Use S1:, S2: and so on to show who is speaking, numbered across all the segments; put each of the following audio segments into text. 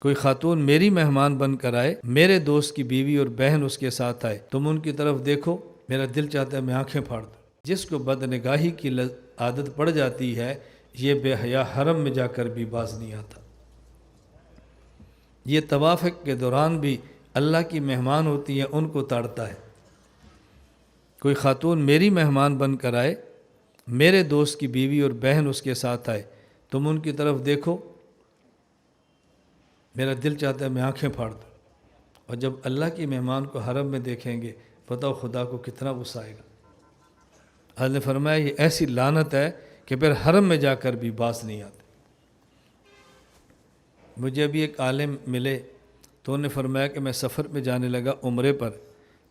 S1: کوئی خاتون میری مہمان بن کر آئے، میرے دوست کی بیوی اور بہن اس کے ساتھ آئے، تم ان کی طرف دیکھو، میرا دل چاہتا ہے میں آنکھیں پھاڑ دوں۔ جس کو بدنگاہی کی عادت پڑ جاتی ہے، یہ بے حیا حرم میں جا کر بھی باز نہیں آتا۔ یہ طواف کے دوران بھی اللہ کی مہمان ہوتی ہیں، ان کو تاڑتا ہے۔ کوئی خاتون میری مہمان بن کر آئے، میرے دوست کی بیوی اور بہن اس کے ساتھ آئے، تم ان کی طرف دیکھو، میرا دل چاہتا ہے میں آنکھیں پھاڑ دوں۔ اور جب اللہ کی مہمان کو حرم میں دیکھیں گے، بتاؤ خدا کو کتنا غصہ آئے گا۔ حضرت نے فرمایا یہ ایسی لعنت ہے کہ پھر حرم میں جا کر بھی باز نہیں آتے۔ مجھے ابھی ایک عالم ملے تو انہوں نے فرمایا کہ میں سفر پہ جانے لگا عمرے پر،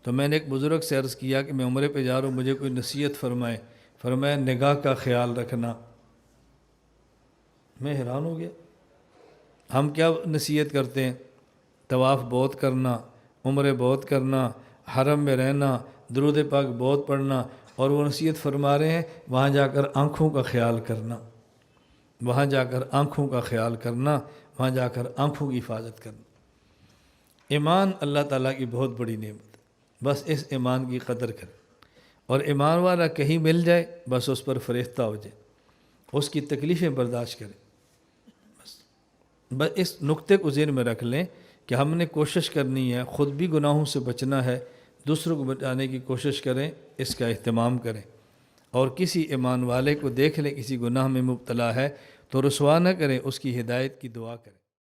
S1: تو میں نے ایک بزرگ سے عرض کیا کہ میں عمرے پہ جا رہا ہوں، مجھے کوئی نصیحت فرمائے۔ فرمایا نگاہ کا خیال رکھنا۔ میں حیران ہو گیا، ہم کیا نصیحت کرتے ہیں؟ طواف بہت کرنا، عمرے بہت کرنا، حرم میں رہنا، درود پاک بہت پڑھنا، اور وہ نصیحت فرما رہے ہیں وہاں جا کر آنکھوں کا خیال کرنا، وہاں جا کر آنکھوں کا خیال کرنا، وہاں جا کر آنکھوں کی حفاظت کرنا۔ ایمان اللہ تعالیٰ کی بہت بڑی نعمت ہے، بس اس ایمان کی قدر کریں، اور ایمان والا کہیں مل جائے بس اس پر فریفتہ ہو جائے، اس کی تکلیفیں برداشت کریں۔ بس اس نقطے کو ذہن میں رکھ لیں کہ ہم نے کوشش کرنی ہے، خود بھی گناہوں سے بچنا ہے، دوسروں کو بچانے کی کوشش کریں، اس کا اہتمام کریں، اور کسی ایمان والے کو دیکھ لیں کسی گناہ میں مبتلا ہے تو رسوا نہ کریں، اس کی ہدایت کی دعا کریں۔